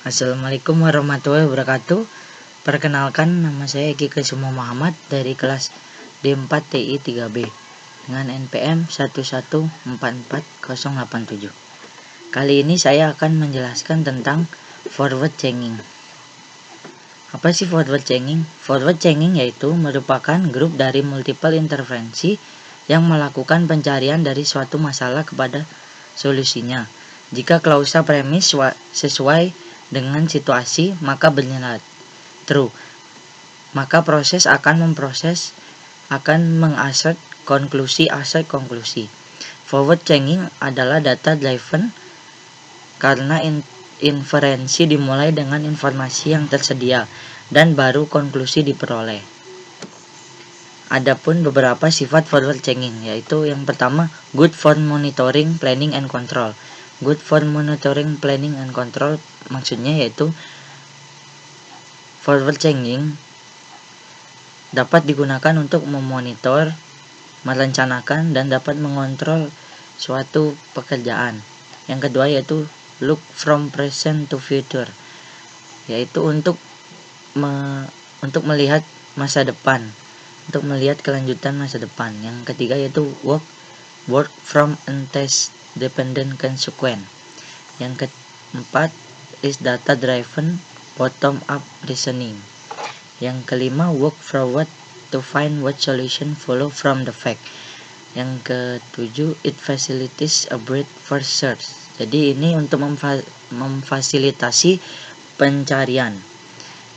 Assalamualaikum warahmatullahi wabarakatuh. Perkenalkan, nama saya Eki Kusumo Muhammad dari kelas D4 TI 3B dengan NPM 1144087. Kali ini saya akan menjelaskan tentang forward chaining. Apa sih forward chaining? Forward chaining yaitu merupakan grup dari multiple intervensi yang melakukan pencarian dari suatu masalah kepada solusinya. Jika klausa premis sesuai dengan situasi, maka bernilai true. Maka proses akan mengassert konklusi. Forward chaining adalah data driven karena inferensi dimulai dengan informasi yang tersedia dan baru konklusi diperoleh. Adapun beberapa sifat forward chaining, yaitu yang pertama, good for monitoring, planning and control. Good for monitoring, planning and control maksudnya yaitu forward chaining dapat digunakan untuk memonitor, merencanakan, dan dapat mengontrol suatu pekerjaan. Yang kedua yaitu look from present to future, yaitu untuk melihat masa depan, untuk melihat kelanjutan masa depan. Yang ketiga yaitu work from intent dependent consequence. Yang keempat is data driven bottom up reasoning. Yang kelima work forward to find what solution follow from the fact. Yang ketujuh it facilitates a breadth first search. Jadi ini untuk memfasilitasi pencarian.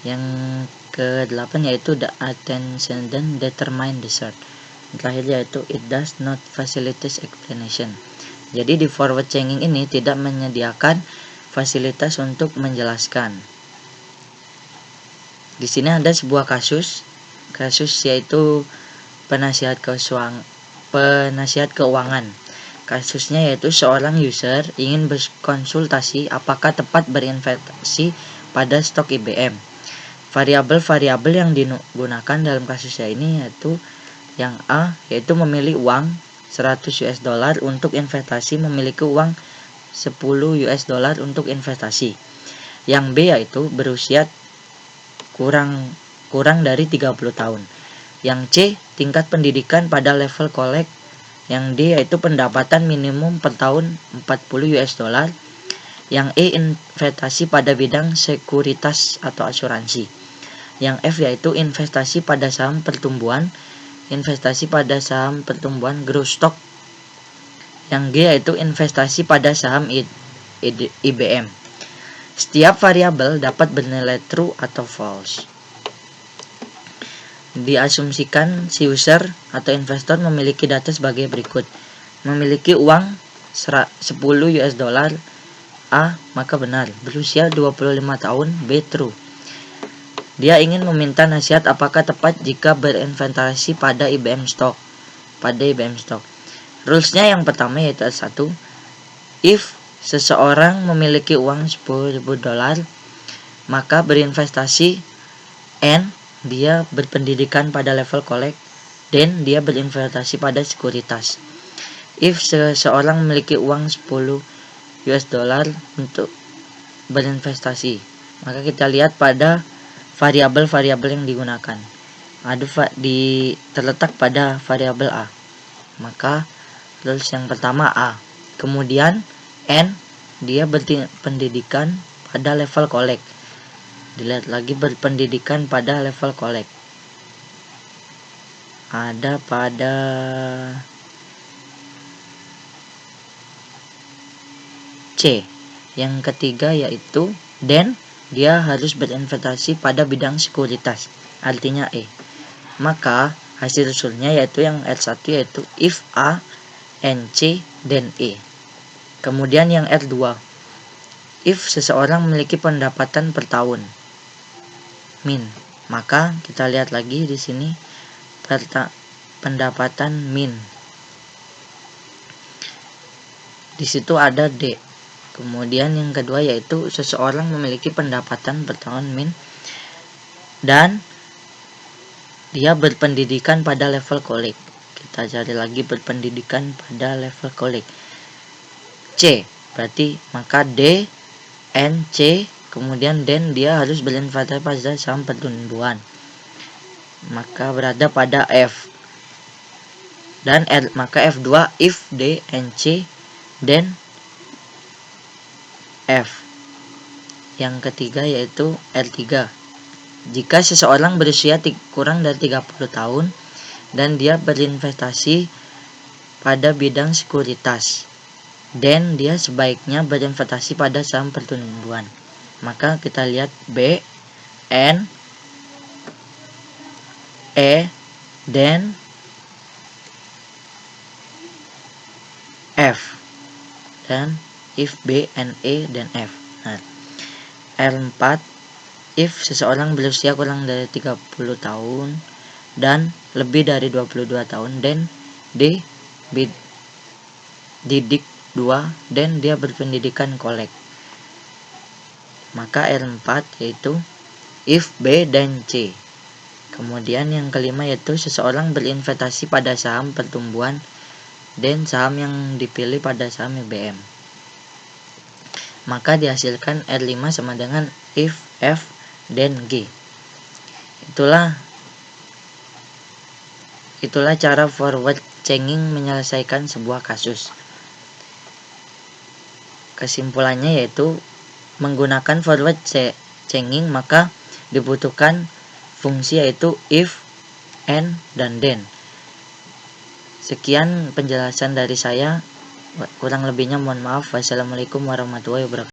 Yang kedelapan yaitu the attention dan determine the search. Yang terakhir yaitu it does not facilitate explanation. Jadi di forward chaining ini tidak menyediakan fasilitas untuk menjelaskan. Di sini ada sebuah kasus yaitu penasihat keuangan. Kasusnya yaitu seorang user ingin berkonsultasi apakah tepat berinvestasi pada stok IBM. Variabel-variabel yang digunakan dalam kasusnya ini yaitu yang A yaitu memilih uang $100 untuk investasi, memiliki uang $10 untuk investasi. Yang B yaitu berusia kurang dari 30 tahun. Yang C tingkat pendidikan pada level college. Yang D yaitu pendapatan minimum per tahun $40. Yang E investasi pada bidang sekuritas atau asuransi. Yang F yaitu investasi pada saham pertumbuhan growth stock. Yang G yaitu investasi pada saham IBM. Setiap variabel dapat bernilai true atau false. Diasumsikan si user atau investor memiliki data sebagai berikut. Memiliki uang $10 A, maka benar. Berusia 25 tahun, B, true. Dia ingin meminta nasihat apakah tepat jika berinvestasi pada IBM stock. Rulesnya yang pertama yaitu satu, if seseorang memiliki uang $10,000, maka berinvestasi, and dia berpendidikan pada level college, dan dia berinvestasi pada sekuritas. If seseorang memiliki uang $10 untuk berinvestasi, maka kita lihat pada variabel-variabel yang digunakan. Terletak pada variabel A. Maka rules yang pertama A. Kemudian N, dia berpendidikan pada level college. Dilihat lagi berpendidikan pada level college. Ada pada C. Yang ketiga yaitu then dia harus berinvestasi pada bidang sekuritas, artinya E. Maka hasil usulnya yaitu yang R1 yaitu if A and C then E. Kemudian yang R2, if seseorang memiliki pendapatan per tahun min, maka kita lihat lagi di sini pendapatan min. Di situ ada D. Kemudian yang kedua yaitu seseorang memiliki pendapatan per tahun min dan dia berpendidikan pada level college. Kita cari lagi berpendidikan pada level college. C, berarti maka D, N, C, kemudian then dia harus berinvestasi pada saham pertumbuhan, maka berada pada F. Dan maka F2 if D and C then F. Yang ketiga yaitu R3. Jika seseorang berusia kurang dari 30 tahun dan dia berinvestasi pada bidang sekuritas, then dia sebaiknya berinvestasi pada saham pertumbuhan. Maka kita lihat B, N, E, then F. Dan if B, N, E, then F. Nah, R4 if seseorang berusia kurang dari 30 tahun dan lebih dari 22 tahun, then D, didik 2, dan dia berpendidikan kolek. Maka R4 yaitu if B dan C. Kemudian yang kelima yaitu seseorang berinvestasi pada saham pertumbuhan dan saham yang dipilih pada saham IBM. Maka dihasilkan R5 sama dengan if F dan G. Itulah cara forward checking menyelesaikan sebuah kasus. Kesimpulannya yaitu menggunakan forward checking maka dibutuhkan fungsi yaitu if, and, dan then. Sekian penjelasan dari saya. Kurang lebihnya mohon maaf. Wassalamualaikum warahmatullahi wabarakatuh.